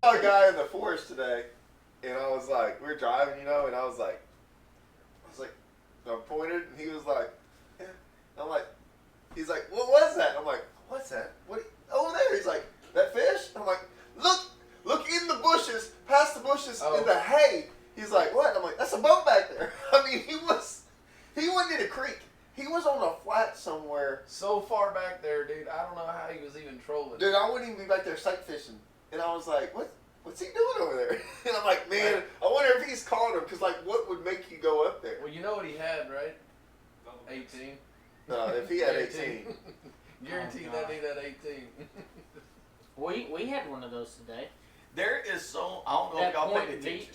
saw a guy in the forest today, and I was like, we were driving, and I was like, I pointed, and he was like, yeah. I'm like, he's like, what was that? I'm like, what's that? What? Over there. He's like, that fish? I'm like, look in the bushes, past the bushes in the hay. He's like, what? I'm like, that's a boat back there. I mean, he wasn't in a creek. He was on a flat somewhere. So far back there, dude. I don't know how he was even trolling. Dude, I wouldn't even be back there sight fishing. And I was like, what's he doing over there? And I'm like, man, I wonder if he's calling him. Because, like, what would make you go up there? Well, you know what he had, right? 18. No, if he had 18. Guaranteed that dude had 18. We had one of those today. There is so, I don't know if y'all paid attention.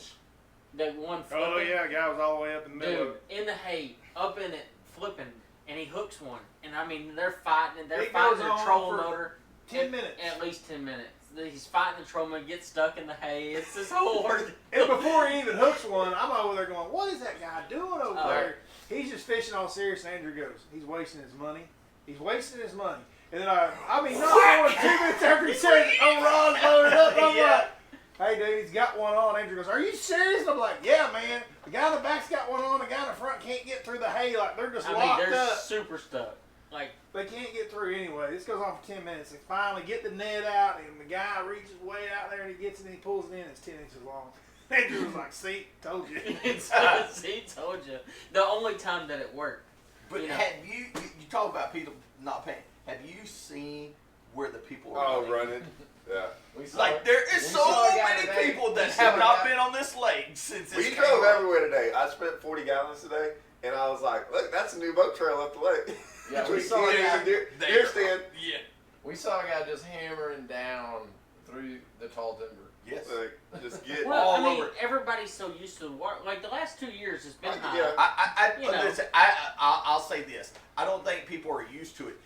That one flipping. Oh, yeah, the guy was all the way up in the middle Dude, of it. in the hay, up in it, flipping, and he hooks one. And I mean, they're fighting, and they're It fighting goes their on trolling for motor. 10 minutes. At least 10 minutes. He's fighting the trolling motor, gets stuck in the hay. It's this whole ordeal. And before he even hooks one, I'm over there going, what is that guy doing over there? He's just fishing all serious, and Andrew goes, he's wasting his money. He's wasting his money. And then I mean, not more than 2 minutes after he said, oh, Ron's loaded up. I'm like, hey, dude, he's got one on. Andrew goes, are you serious? And I'm like, yeah, man. The guy in the back's got one on. The guy in the front can't get through the hay. Like, they're just locked they're up. super stuck. Like, They can't get through anyway. This goes on for 10 minutes. They finally get the net out, and the guy reaches way out there, and he gets it, and he pulls it in. It's 10 inches long. Andrew was like, see, told you. See, told you. The only time that it worked. But have you talk about people not paying. Have you seen where the people are running? Yeah. Like, there is so many people that have not been on this lake since We drove everywhere today. I spent 40 gallons today, and I was like, look, that's a new boat trail up the lake. Yeah, we saw a guy. Deer stand. Yeah. We saw a guy just hammering down through the tall timber. Yes. Like, just get Well, all I mean, over. Everybody's so used to the water. Like, the last 2 years has been high. Yeah. Listen, I'll say this. I don't think people are used to it.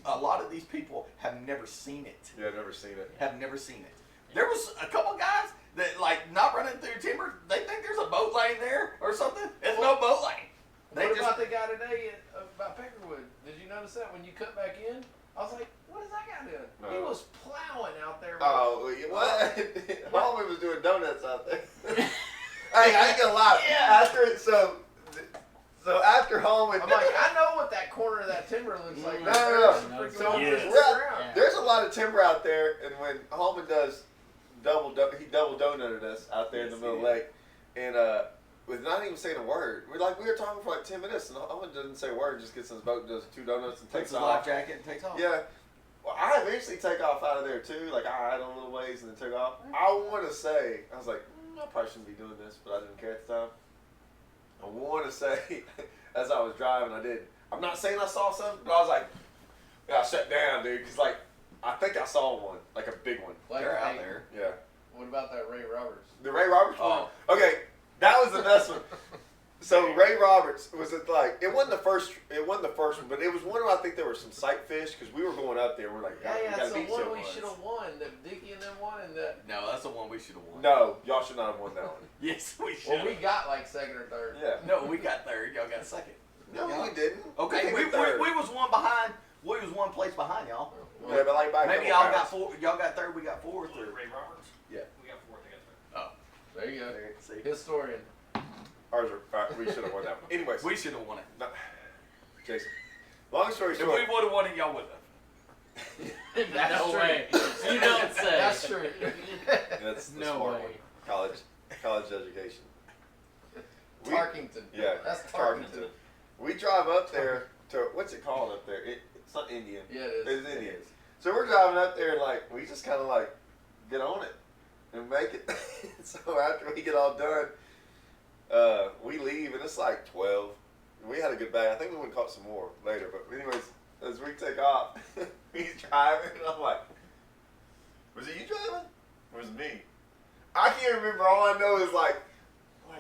A lot of these people have never seen it. Yeah, I've never seen it. Have never seen it. There was a couple guys that, like, not running through timber, they think there's a boat lane there or something. There's no boat lane. What about the guy today about Peckerwood? Did you notice that when you cut back in? I was like, what is that guy doing? No. He was plowing out there. Oh, what? Hallman was doing donuts out there. Hey, I ain't gonna lie. Yeah. After Hallman, I'm like, I know what that corner of that timber looks like. No. So, there's a lot of timber out there, and when Hallman does double donutted us out there in the middle of the lake, and with not even saying a word. We were talking for like 10 minutes, and Hallman doesn't say a word, just gets in his boat, does 2 donuts, and takes his off. life jacket and takes off. Yeah. Well, I eventually take off out of there too. Like, I ride on a little ways and then took off. I want to say, I was like, I probably shouldn't be doing this, but I didn't care at the time. I want to say, as I was driving, I did. I'm not saying I saw something, but I was like, yeah, I shut down, dude, because, like, I think I saw one, like a big one. Like, They're out there. Yeah. What about that Ray Roberts? The Ray Roberts one? Oh. Okay, that was the best one. So Ray Roberts was it wasn't the first one, but it was one where I think there were some sight fish because we were going up there. We're like, we That's gotta the beat one some we ones. should have won. That Dickie and them won, and that. No, that's the one we should have won. No, y'all should not have won that one. Yes, we should. Well, we got like second or third. Yeah. No, we got third. Y'all got second. No, we didn't. Okay, we was one behind. We was one place behind y'all. Yeah, but like by a Maybe couple y'all got pounds. four. Y'all got third. We got fourth. Or Ray Roberts? Yeah. We got fourth, I got third. Oh, There you go. see, Historian. Ours are, we should have won that one. Anyways, we should have won it. no, Jason. Long story If short, we would have won it, y'all would have. That's no true. way. You don't say. That's true. that's the No smart way. one. College education. Tarkington. Yeah, That's Tarkington. We drive up there to what's it called up there? It's not Indian. Yeah, it is. It's Indian. So we're driving up there, and like we just kind of like get on it and make it. So after we get all done, we leave, and it's like 12. We had a good bag. I think we would have caught some more later. But anyways, as we take off, he's driving, and I'm like, was it you driving? Or was it me? I can't remember. All I know is like.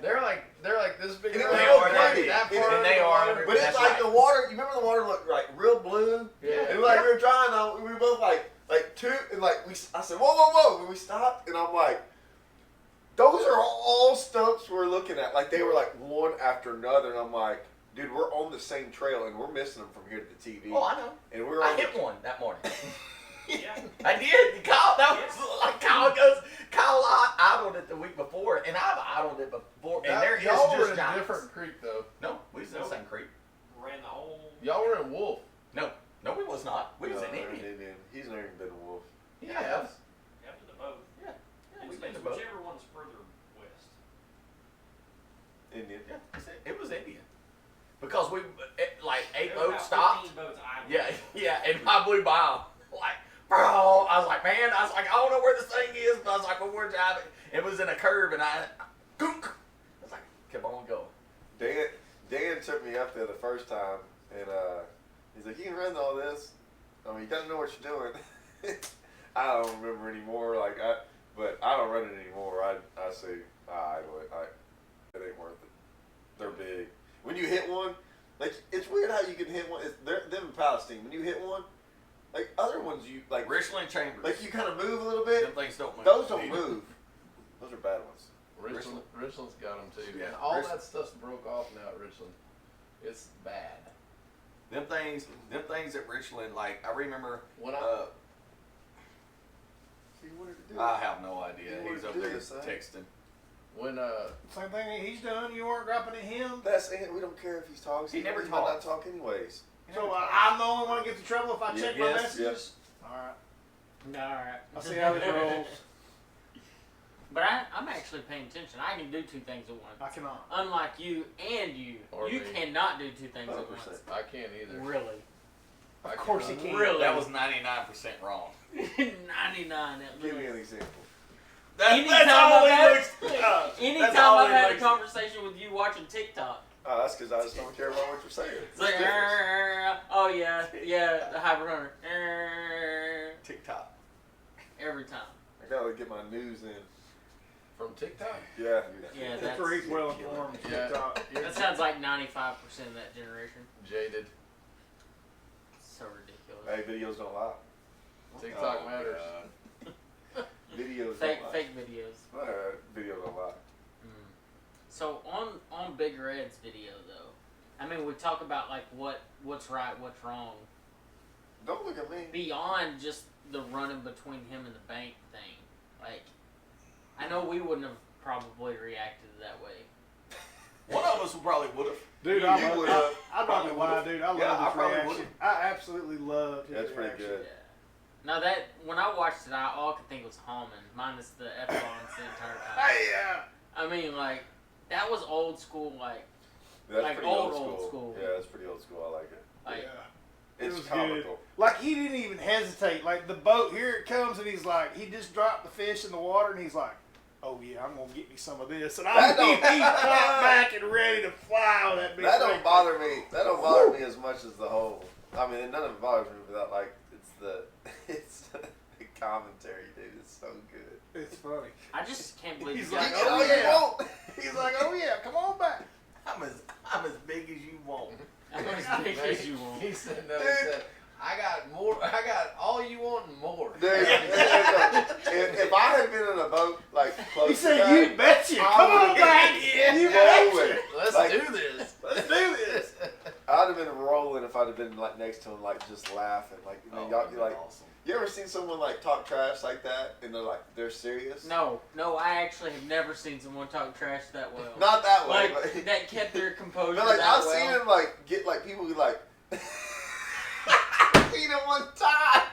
They're like this big. And it around, was real that pretty. far And under they the are water. under- But it's That's like right. the water. You remember the water looked like real blue. Yeah. And like we were driving on, we were both like two, and like I said, whoa, and we stopped, and I'm like, those are all stumps we're looking at. Like they were like one after another, and I'm like, dude, we're on the same trail, and we're missing them from here to the TV. Oh, I know. And we're I on hit one that morning. Yeah. I did. Kyle, that was like Kyle goes. Kyle idled it the week before, and I've idled it before, and there is y'all were just in a giants. different creek though. No, we was in the same creek. Ran the whole. Y'all were in Wolf. No, we was not. We was in they're Indian. He's never even been a wolf. Yeah. After the boat. Yeah, It's we've been to both. whichever one's further west. Indian. Yeah, it was Indian. Because we, like, 8 There was boats about stopped. 15 boats idle. Yeah, and I blew by. Like, bro, I was like, man, I don't know where this thing is, but I was like, well, we're driving. It was in a curve, and I was like, kept on going. Dan took me up there the first time, and he's like, you can run all this. I mean, you got to know what you're doing. I don't remember anymore, but I don't run it anymore. I say, it ain't worth it. They're big. When you hit one, like, it's weird how you can hit one. Them in Palestine, when you hit one, like, other ones you, like, Richland Chambers. like, you kind of move a little bit. Them things don't move. Those don't move. Those are bad ones. Richland's got them too. Yeah, And all Richland. that stuff's broke off now at Richland. It's bad. Them things at Richland, like, I remember, When I So you wanted to do I have no idea. You He's wanna up do there this, huh? texting. when Same thing he's done. You weren't grappling at him. That's it. We don't care if he talks. He never might not talks. talk anyways. So I'm the only one that gets in trouble if I check my Yes, messages. All right. Alright. I'll see how this rolls. But I'm actually paying attention. I can do two things at once. I cannot. Unlike you and you. Or You me. cannot do two things at 100%. once. I can't either. Really. Of course he cannot. can. Really. That was 99% wrong. 99 at Give me least. an example. Anytime Anytime I've had a conversation with you watching TikTok. Oh, that's because I just don't care about what you're saying. It's like, oh yeah, the hyper runner. TikTok. Every time. I gotta get my news in. From TikTok? Yeah. Yeah, That's where he's well informed. Yeah. TikTok. That sounds like 95% of that generation. Jaded. So ridiculous. Hey, videos don't lie. TikTok Oh, matters. God. Videos Fake don't lie. fake videos. Videos don't lie. So on Big Red's video though, I mean we talk about like what's right, what's wrong. Don't look at me. Beyond just the running between him and the bank thing. Like I know we wouldn't have probably reacted that way. One of us probably would have. Dude, You I'm not would've. gonna Probably lie, would've. dude. I love Yeah, I his probably reaction. would've. I absolutely love his That's pretty reaction. good. Yeah. Now that when I watched it, all I could think was Hallman, minus the F-bombs the entire time. Hey, yeah. I mean, like that was old school. Like That's Like pretty old old school. Yeah, that's pretty old school. I like it. like Yeah. It's was comical. good. Like he didn't even hesitate. Like the boat, here it comes, and he's like, he just dropped the fish in the water, and he's like, "Oh yeah, I'm gonna get me some of this." And I That mean, don't- he's popped back and ready to fly on that big. That thing. don't bother me. That don't bother me as much as the whole. I mean, none of it bothers me, but that, like it's the commentary, dude. It's so good. It's funny. I just can't believe He's you like, guys- "Oh, you yeah." won't. He's like, "Oh yeah, come on back." I'm as big as you want. I'm as big as you want. He said no. He said, I got more. I got all you want and more. Dude, if I had been in a boat like close He to said, that, "You betcha, I come on would've back, been you rolling. betcha, Let's Like- do this. let's do this." I'd have been rolling if I'd have been like next to him, like just laughing. Like, you know, Oh, y'all, that'd you be like, awesome. you ever seen someone like talk trash like that, and they're serious? No, I actually have never seen someone talk trash that well. Not that way, like but, that kept their composure but like that I've well. seen him like get like people who like. I've seen him one time.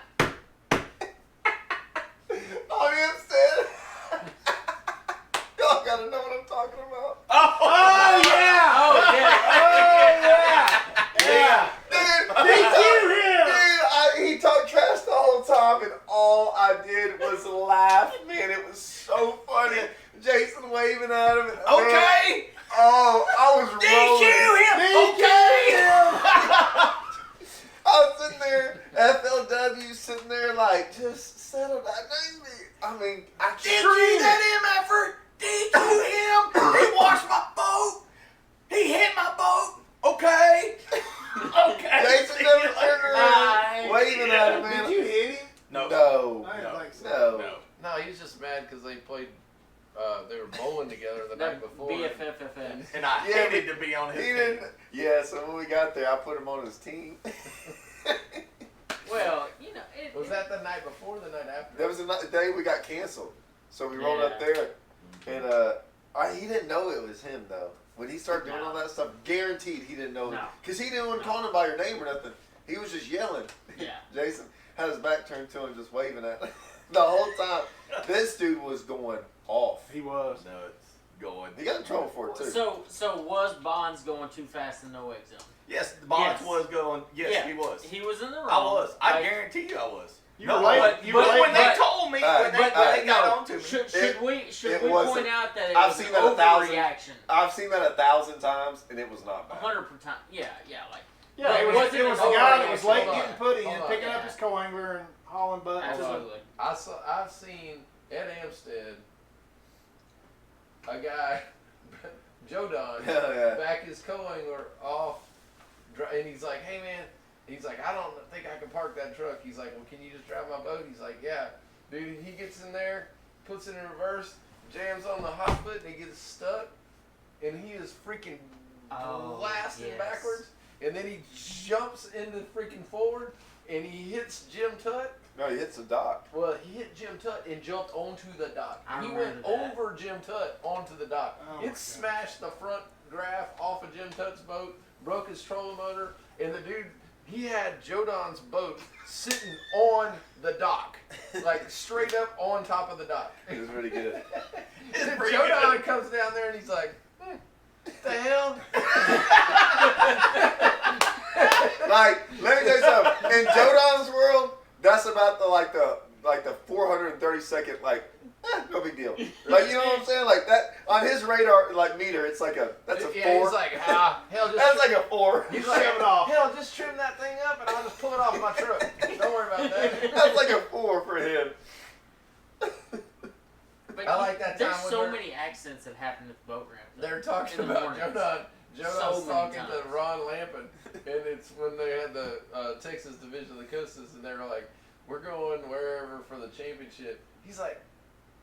On Hempstead. Y'all gotta know what I'm talking about. Oh yeah! Oh yeah! Yeah! Dude, DQ him! he talked trash the whole time, and all I did was laugh. Man, it was so funny. Jason waving at him. And, man, Okay. oh, I was rolling. DQ him! I was sitting there, FLW, sitting there like, just settle down. I mean, I can't. DQ that MFer. DQ him. He washed my boat. He hit my boat. Okay. Okay. Jason never turned around, waving at him, man. Did you hit him? No. No. I didn't think so. No. No. No, he's just mad because they played. They were bowling together the night before. BFFFF. And I Yeah, hated to be on his He team. didn't. Yeah, so when we got there, I put him on his team. Well, you know, Was that the night before or the night after? That was the day we got canceled. So we rolled up there, and he didn't know it was him though. When he started doing all that stuff, guaranteed he didn't know. Because he didn't want to call him by your name or nothing. He was just yelling. Yeah. Jason had his back turned to him, just waving at him the whole time. This dude was going off. He was. No, it's going. He got in trouble for it too. So was Bonds going too fast in no exit zone? Yes, the Bonds Yes. was going. Yes, Yeah. he was. He was in the wrong. I was. I Like, guarantee you I was. You were late. But, You were late. when they told me, when they got on to me. Should we it point wasn't. out that it I've was seen an that 1,000 overreaction? I've seen that 1,000 times, and it was not bad. 100%. Yeah, like. Yeah, But it was wasn't the an guy that was overreaction. late Hold on. getting put in, Hold on. picking up Yeah. his co-angler and hauling butt. Absolutely. I've seen Ed Amstead, a guy, Joe Don, Hell yeah. back his co-angler off, and he's like, hey man, he's like, I don't think I can park that truck. He's like, well, can you just drive my boat? He's like, yeah. Dude, he gets in there, puts it in reverse, jams on the hot foot, and he gets stuck, and he is freaking blasting backwards, and then he jumps into freaking forward, and he hits Jim Tutt. No, he hits the dock. Well, he hit Jim Tutt and jumped onto the dock. I He remember went that. over Jim Tutt onto the dock. Oh my It God. smashed the front graph off of Jim Tutt's boat, broke his trolling motor, and the dude, he had Jodon's boat sitting on the dock, like straight up on top of the dock. It was really good. And Jodon comes down there and he's like, what the hell? Like, let me tell you something. In Jodon's world, that's about the 430-second, no big deal. Like, you know what I'm saying? Like that on his radar, meter, it's that's a 4. Yeah, he's like, hell, just That's like a 4. he's like, shove it off. hell, just trim that thing up and I'll just pull it off my truck. Don't worry about that. That's like a 4 for him. But I like that time There's when so they're- many accidents that happen at the boat ramp. though. They're talking In the about mornings. Jodon's So many talking times. to Ron Lampin, and it's when they had the Texas Division of the Coastas, and they were like, we're going wherever for the championship. He's like,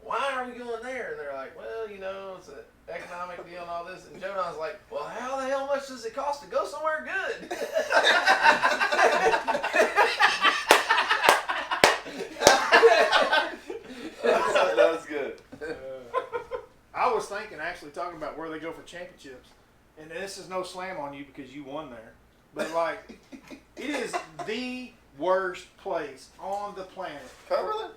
why are we going there? And they're like, well, you know, it's an economic deal and all this. And Jodon's like, well, how the hell much does it cost to go somewhere good? That was good. I was thinking, actually, talking about where they go for championships, and this is no slam on you because you won there, but it is the worst place on the planet. Cumberland?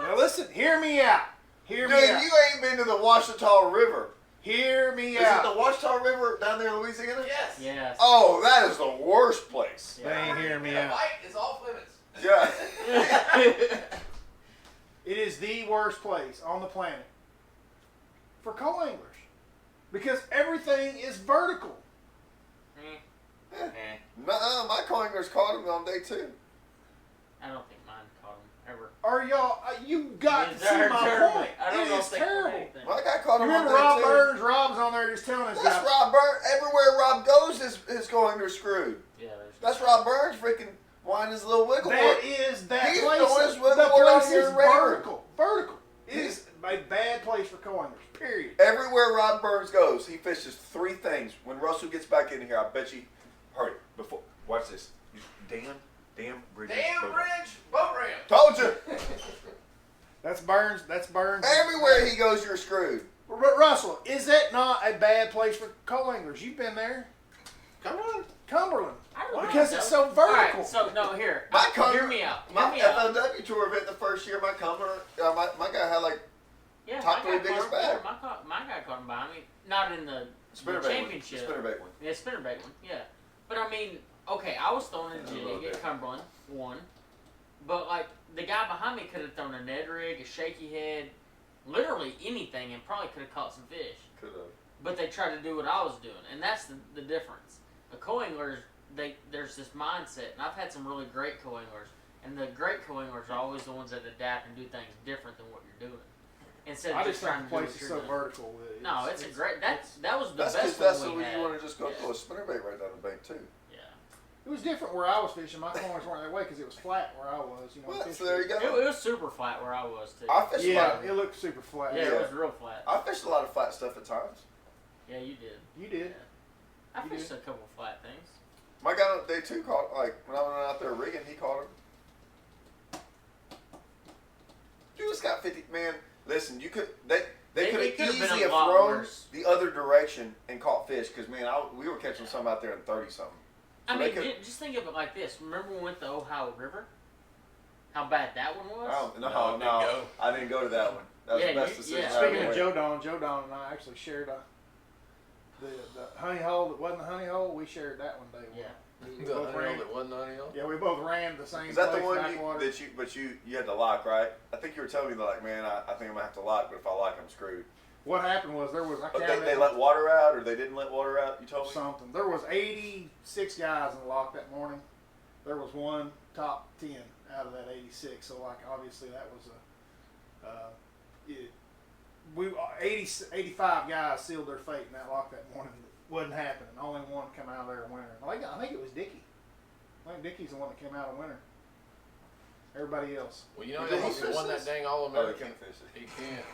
Now listen, hear me out. Hear Dude, me out. you ain't been to the Ouachita River. Hear me Is it out. the Ouachita River down there in Louisiana? Yes. Yes. Oh, that is the worst place. They ain't hearing me The out. fight is off limits. Yeah. It is the worst place on the planet for co-anglers because everything is vertical. Nuh-uh, my co-anglers caught him on day 2. I don't think mine caught him ever. Are y'all? You got to see They're my terrible. point. I don't It know is if they caught terrible. anything. My guy caught You him on remember day Rob 2. Burns? Rob's on there just telling us. That's Rob Burns. Everywhere Rob goes, his co-angler's screwed. Yeah, there's. That's Rob Burns freaking winding his little wiggle That board. is that He's place. doing his The wiggle board out place here is in Rayburn. vertical. Vertical. It is a bad place for co-anglers. Period. Everywhere Rob Burns goes, he fishes 3 things. When Russell gets back in here, I bet you. Hurry, before. Watch this. Damn bridge. Damn bridge, boat ramp. Told you. That's Burns. That's Burns. Everywhere he goes, you're screwed. Russell, is that not a bad place for co-anglers? You've been there. Cumberland. Cumberland. I don't Because know. it's so vertical. Alright, so no, here. Hear me out. Hear My me out. FLW tour event the first year, my Cumberland, my guy had Yeah, top my 3 guy biggest caught him. bag. Yeah, my guy caught him behind me. Not in the spinnerbait championship. one. Spinnerbait one. Yeah, spinnerbait one. Yeah, but I mean, okay, I was throwing a A little jig at bit. Cumberland one, but like the guy behind me could have thrown a Ned rig, a shaky head, literally anything, and probably could have caught some fish. Could have. But they tried to do what I was doing, and that's the difference. The co-anglers, there's this mindset, and I've had some really great co-anglers, and the great co-anglers are always the ones that adapt and do things different than what you're doing. Instead I of just just think trying the to do place what is you're so doing. vertical. No, it's a great. That was the That's best that's one the we way had. you want to just go Yeah. throw a spinnerbait right down the bank too. Yeah. It was different where I was fishing. My corners weren't that way because it was flat where I was. You know. Well, fish so there you fish. go. It was super flat where I was too. I fished a Yeah, lot. it looked super flat. Yeah, Yeah. it was real flat. I fished a lot of flat stuff at times. Yeah, you did. You did. I You fished did. a couple flat things. My guy on day 2 caught when I went out there rigging, he caught him. just got 50. Man, listen, you could they They could have could've been a easily have lot thrown worse. the other direction and caught fish. Because man, we were catching some out there in 30 something. I So mean, they could- just think of it like this. Remember when we went to the Ohio River? How bad that one was? No, I didn't go to that one. That was Yeah, the best you- decision. yeah. I Speaking ever of made. Joe Don and I actually shared the honey hole that wasn't a honey hole. We shared that one day. Yeah. We The both honey ran. hole that wasn't honey hole? Yeah, we both ran the same Is that place, the one backwater. you had to lock, right? I think you were telling me like, man, I think I'm gonna have to lock, but if I lock, I'm screwed. What happened was I But counted they let water out, or they didn't let water out. You told me. something. There was 86 guys in the lock that morning. There was one top 10 out of that 86. So like obviously that was we 85 guys sealed their fate in that lock that morning. It wasn't happening. Only one come out of there a winner. I think it was Dickie. I think Dickie's the one that came out a winner. Everybody else. Well, you know, Did he he almost fish won this? that dang Oh, All-American. he can't fish it. He can't.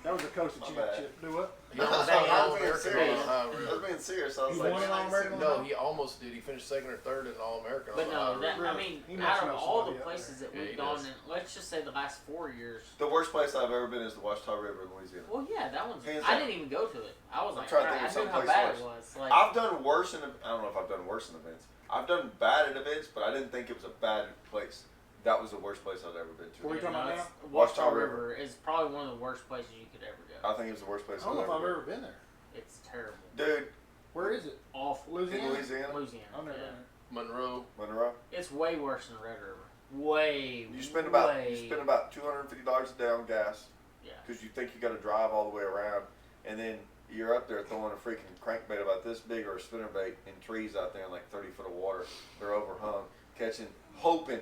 That was a coastal My bad. championship. Do what? He almost Dang, won I was All-American on serious. the Ohio I was River. being serious. I was He like, won an man, I ain't All-American seen No, that. he almost did. He finished second or third in All-American on But the no, Ohio that River. I mean, He must out of know all the somebody up places that there. Yeah, we've he gone does. in, let's just say the last 4 years. The worst place I've ever been is the Washita River in Louisiana. Well, yeah, that one's. Hands I down. didn't even go to it. I was I'm like, trying to I think of knew how someplace bad worse. it was. Like, I've done worse in. I don't know if I've done worse in events. I've done bad at events, but I didn't think it was a bad place. That was the worst place I've ever been Where to. you talking about it's- now? Washita Washita River is probably one of the worst places you could ever go. I think it was the worst place I don't know if I've I've ever ever been there. It's terrible. been. Dude, Where is it? Awful. in Louisiana? Louisiana, Louisiana. I've never yeah. been there. Monroe. Monroe, It's way worse than Red River. Way. you spend about way, $250 a day on gas Yeah. because you think you got to drive all the way around, and then you're up there throwing a freaking crankbait about this big or a spinnerbait in trees out there in like 30 foot of water. They're overhung, catching, hoping,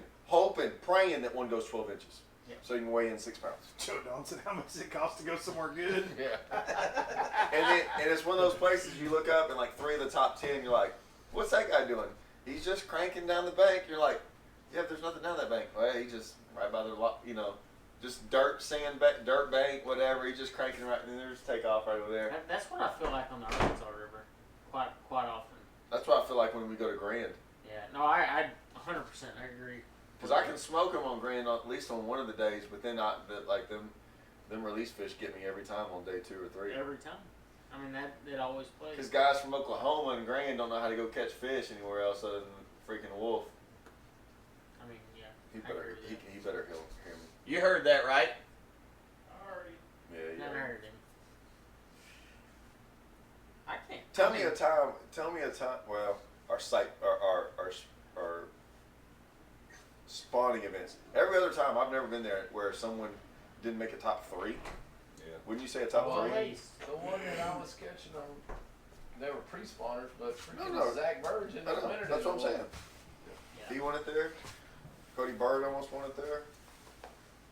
praying that one goes 12 inches. Yeah. So you can weigh in 6 pounds. Joe Don said, how much does it cost to go somewhere good? Yeah. And it's one of those places you look up and like 3 of the top 10, you're like, what's that guy doing? He's just cranking down the bank. You're like, yeah, there's nothing down that bank. Well, he just right by the just dirt, sand, dirt bank, whatever. He's just cranking right, and there's take off right over there. That's what I feel like on the Arkansas River, quite often. That's what I feel like when we go to Grand, Yeah. No, I 100% agree. because I can smoke them on Grand at least on one of the days, but then them release fish get me every time on day 2 or 3. Every time. I mean that always plays. Because guys from Oklahoma and Grand don't know how to go catch fish anywhere else other than freaking Wolf. I mean, yeah. He I better agree with that. he better hear me. You heard that right? Yeah, Never yeah. heard him. I can't. Tell I me mean, a time. Well, our spawning events. Every other time, I've never been there where someone didn't make a top 3. Yeah. Wouldn't you say a top Well, 3? they- the one that I was catching them, they were pre-spawners, but freaking No. Zach Burge in I the know. winter. That's what I'm didn't saying. Yeah. He won it there. Cody Bird almost won it there.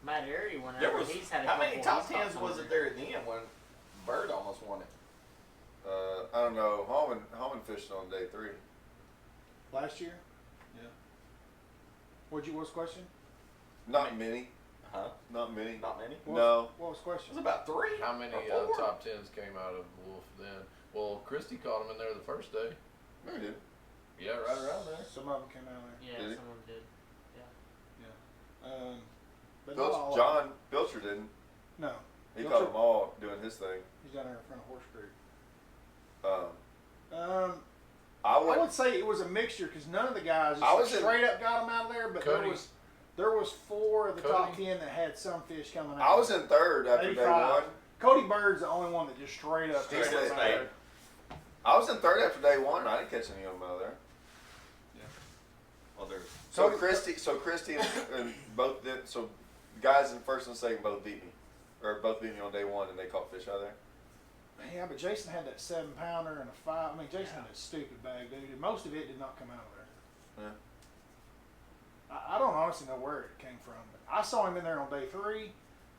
Matt Airy went There out. was He's had a how couple many of top these tens top was it there at the end when Bird almost won it? I don't know. Hallman fished on day 3. Last year? Yeah. What's the question? Not many. Huh? Not many. Not many. No. What was the It question? was about 3. How many or 4. top 10s came out of Wolf then? Well, Christie caught him in there the first day. No, he didn't. Yeah, right around there. Some of them came out there. Yeah, Did he? someone did. But not all of them. John Bilcher didn't. No. He Bilcher- caught them all doing his thing. He's down there in front of Horse Creek. I I would. would say it was a mixture because none of the guys I was just in- straight up got them out of there, but Cody. there was 4 of the top Cody. 10 that had some fish coming out. I was in 3rd after day 85. 1. Cody Bird's the only one that just straight up He had said them out stay. there. I was in 3rd after day 1, and I didn't catch any of them out of there. Well, there's So Cody- Christy and both did. So the guys in 1st and 2nd both beat me, or both beat me on day 1, and they caught fish out of there. Yeah, but Jason had that 7-pounder and a 5. I mean, Jason had a stupid bag, dude. And most of it did not come out of there. Yeah. I don't honestly know where it came from. But I saw him in there on day 3,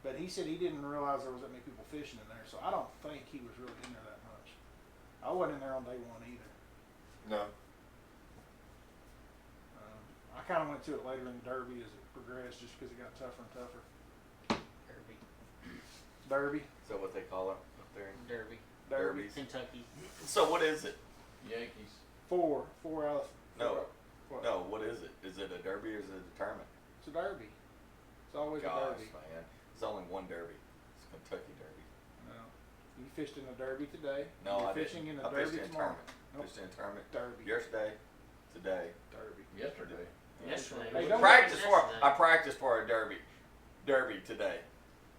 but he said he didn't realize there was that many people fishing in there. So I don't think he was really in there that much. I wasn't in there on day 1 either. No. I kind of went to it later in the Derby as it progressed, just because it got tougher and tougher. Derby. Derby, so what they call it up there. Derby. Derby. Derbies. Kentucky. So what is it? Yankees. 4 out of No. What? No, what is it? Is it a derby or is it a tournament? It's a Derby. It's always a Gosh, Derby. man. There's only one derby. It's Kentucky Derby. No. You fished in the Derby today. No, You're I fishing didn't. in the I fished Derby in a tomorrow. tournament. Nope. Fished in a tournament Derby. yesterday, today. Derby. Yesterday. Yesterday. Hey, We don't Practice for. yesterday. I practiced for a derby. Derby today.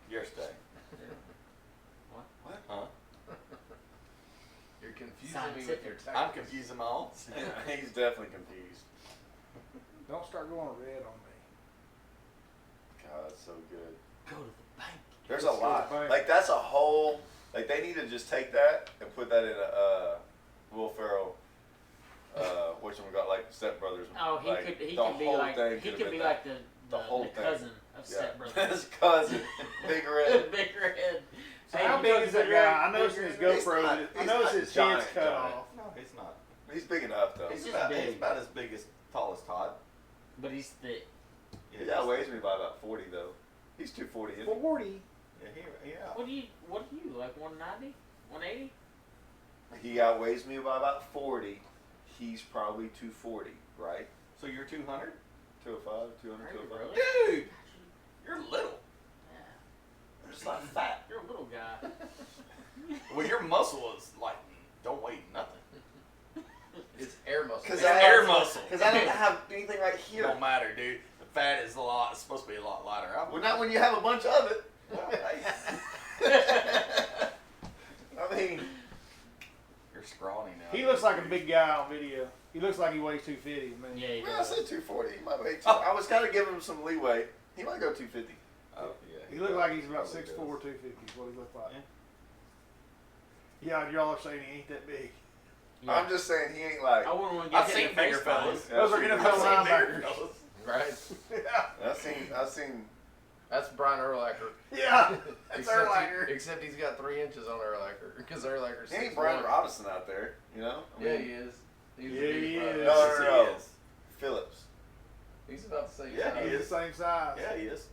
Yesterday. What? Huh? You're confusing me with your tactics. I'm confusing my own. He's definitely confused. Don't start going red on me. God, it's so good. Go to the bank. There's a Let's go lot. back. Like that's a whole. Like they need to just take that and put that in a Will Ferrell. Whatchamacallit, like Step Brothers. Oh, he like, could. He the could be whole like. thing He could've could been be that. like the The whole thing. cousin of Step Brothers. His cousin, Big Red. Big Red. So Hey, how you big know is Big that Red? guy? I noticed Big his Red? He's GoPro. not- I he's noticed not his giant, head's cut giant. off. No, he's not. He's big enough though. He's He's just about, he's big. about as big as tall as Todd. But he's thick. He outweighs me by about 40 though. He's 240. Isn't he? 40. Yeah. What do you like? 190? 180? He outweighs me by about 40. He's probably 240, right? So you're 200? 205, 200, Are you 205. really? Dude, you're little. Yeah. I'm just not fat. You're a little guy. Well, your muscle is like, don't weigh nothing. It's air muscle. Because It's I air muscle. Because I don't have anything right here. Don't matter, dude. The fat is it's supposed to be a lot lighter. Well, not when you have a bunch of it. Well, hey, I mean, you're scrawny now. He looks like a big guy on video. He looks like he weighs 250. Man. Yeah, he well, I does. said 240. He might weigh two. Oh. I was kind of giving him some leeway. He might go 250. Oh, yeah. He looked like he's about Probably 6'4", does. 250 is what he looked like. Yeah, y'all are saying he ain't that big. Yeah. I'm just saying he ain't like. I wouldn't want to I've get seen hit in the bigger face by him. fellas. Those are I've NFL I've seen bigger linebackers. fellas. Right? Yeah. I've seen. That's Brian Urlacher. Yeah. That's Except Urlacher. Except he's got 3 inches on Urlacher. Because Urlacher's He ain't 6'1". Brian Robinson out there, you know. I Yeah, mean, he is. He's Yeah, a big he brother. is. No, no, no. He is. Phillips. He's about the same Yeah, size. he He's is. the same size. Yeah, he is.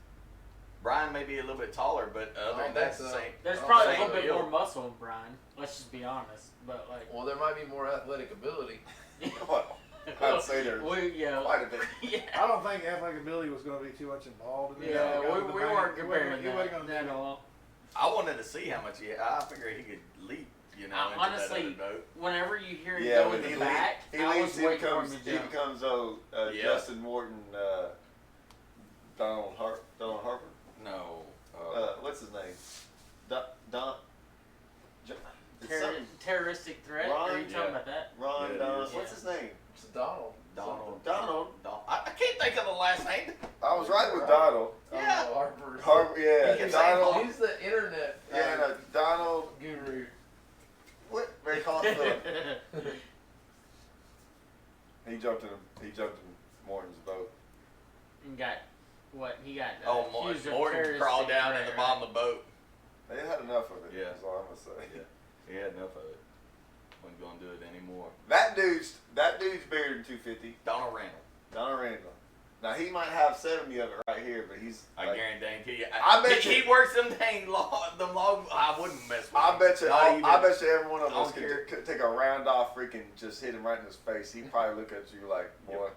Brian may be a little bit taller, but other than that, it's the same. There's Oh, probably a same little bit deal. more muscle in Brian. Let's just be honest. But like, Well, there might be more athletic ability. Well, I'd say there's yeah, quite a bit. yeah. I don't think athletic ability was going to be too much involved in this. Yeah, He got we to the weren't bank. He comparing wasn't- he wasn't gonna that do at all. I wanted to see how much I figured he could leap, into Honestly, that other boat. Whenever you hear him Yeah, go when in he the leaves, back, he I leaves. was He waiting for becomes. him to He jump. becomes Yeah. Justin Morton. Donald Harper. No. What's his name? Don. It's Terror- something. terroristic threat? Ron, Are you talking yeah. about that? Ron. Yeah, it Don. is. What's his name? It's Donald. Donald. I can't think of the last name. I was right with Donald. Yeah. Harper. Harper. Yeah. He can say Donald. He's the internet Yeah. No, Donald. guru. What? They call him Philip. He jumped in Morton's boat. And got what? He got Oh, accused of Morton terroristic crawled down threat, in the right? bottom of the boat. They had enough of it. Yeah. That's all I'm gonna say. Yeah. He had enough of it. Wasn't going to do it anymore. That dude's bigger than 250. Donald Randall. Donald Randall. Now he might have 70 of it right here, but he's. I like, guarantee you. I bet he you- works them dang long. I wouldn't mess with I him. bet you. Not even- I bet you every one of I don't us care. could take a round off, freaking just hit him right in his face. He'd probably look at you like, boy.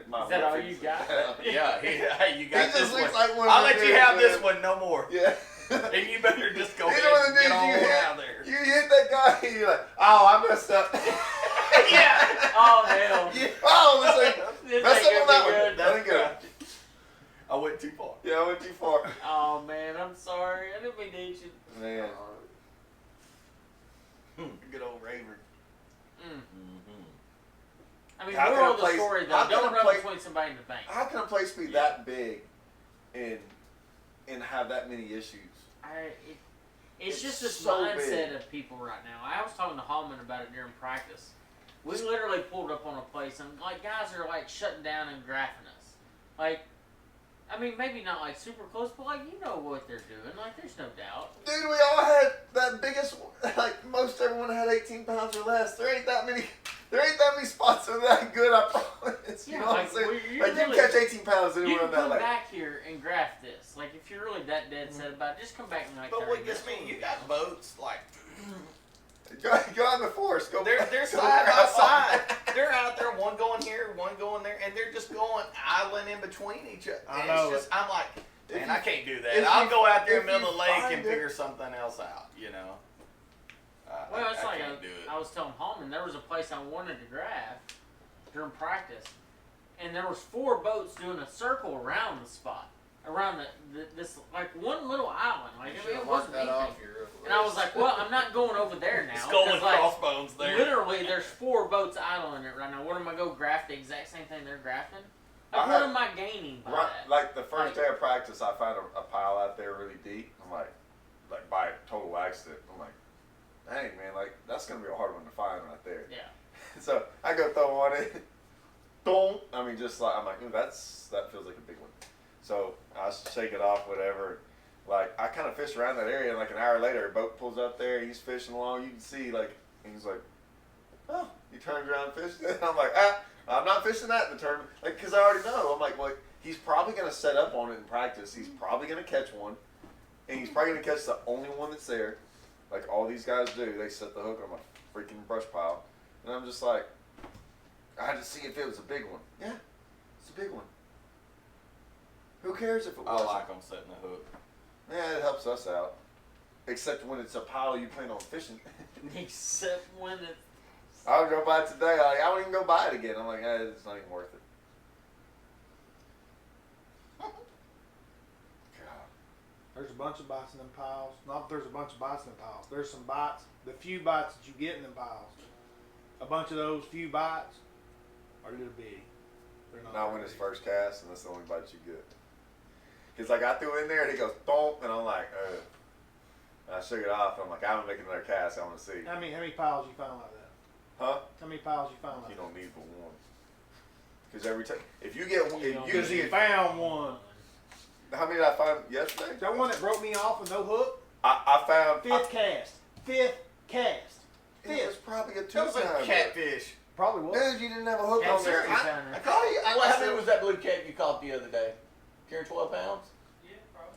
my Is that all weapons- you got? Yeah, hey, you got He just this looks one. like one. I'll of let them you dudes, have this man. one, no more. Yeah. And you better just go He's ahead one of and the get dudes on you hit. out of there. You hit that guy, and you're like, oh, I messed up. Yeah. Oh hell! Yeah. Oh, this ain't. This Mess ain't up on gonna that be one. good. That ain't good. I went too far. Yeah, I went too far. Oh man, I'm sorry. I didn't mean to hit you. Man. Good old Raver. Mm. Mm-hmm. I mean, How can moral a of the place- story how though, can don't a run place- between somebody in the bank. How can a place be that big and have that many issues? It's just this so mindset big. of people right now. I was talking to Hallman about it during practice. We literally pulled up on a place and like guys are like shutting down and graphing us. Like, I mean, maybe not like super close, but like you know what they're doing. Like, there's no doubt. Dude, we all had that biggest, like most everyone had 18 pounds or less. There ain't that many spots that are that good, I promise. You Yeah, know what like, I'm saying? you Like really- you catch 18 pounds and You you can run that come late. back here and graph this. Like, if you're really that dead set about it, just come back and like. But 30 what gets minutes. me, you got boats like Go out in the forest. Go. They're go side by grab side. one. They're out there, one going here, one going there, and they're just going idling in between each other. I And know. it's just, I'm like, If man, you- I can't do if that. I'll you- go out there if in the middle of you the lake find and it- figure something else out, you know. Well, it's I like can't do it. I was telling Hallman, there was a place I wanted to grab during practice, and there was 4 boats doing a circle around the spot, around this like one little island, like You it should've wasn't marked that anything. off your And I was like, well, I'm not going over there now. Skull and 'cause, like, crossbones there. literally, there's 4 boats idling it right now. What am I go graft the exact same thing they're grafting? Like, I what had- am I gaining by Right, that? like the first day of practice, I found a pile out there really deep. I'm like by a total accident. I'm like, dang man, like that's gonna be a hard one to find right there. Yeah. So I go throw one in. Boom. I mean, just like I'm like, ooh, that feels like a big one. So I shake it off, whatever. Like I kind of fish around that area, and like an hour later, a boat pulls up there. He's fishing along. You can see like he's like, oh, he turns around and fishes. And I'm like, I'm not fishing that in the tournament, like because I already know. I'm like, well, he's probably gonna set up on it in practice. He's probably gonna catch one, and he's probably gonna catch the only one that's there. Like all these guys do, they set the hook on my freaking brush pile, and I'm just like, I had to see if it was a big one. Yeah, it's a big one. Who cares if it I wasn't? like them setting the hook. Yeah, it helps us out. Except when it's a pile you plan on fishing. Except when it's I'll go buy it today. I won't even go buy it again. I'm like, it's not even worth it. God. There's a bunch of bites in them piles. Not that there's a bunch of bites in them piles. There's some bites. The few bites that you get in them piles, a bunch of those few bites are little bitty. They're not. Not very when it's big. first cast, and that's the only bite you get. He's like, I threw it in there, and he goes, thump, and I'm like, ugh. And I shook it off, and I'm like, I'm gonna make another cast. I want to see. How many piles you found like that? Huh? How many piles you found like You that? don't need but one. Because every time, if you get one, You don't Because usually, you found one. how many did I find yesterday? That one that broke me off with no hook. I found. Fifth cast. Fifth cast. It was Fifth. probably a That was a two-pounder. catfish. Probably was. Dude, you didn't have a hook Yeah, on there. seriously. I caught you. How many was that blue cat you caught the other day? Carrying 12 pounds? Yeah, probably.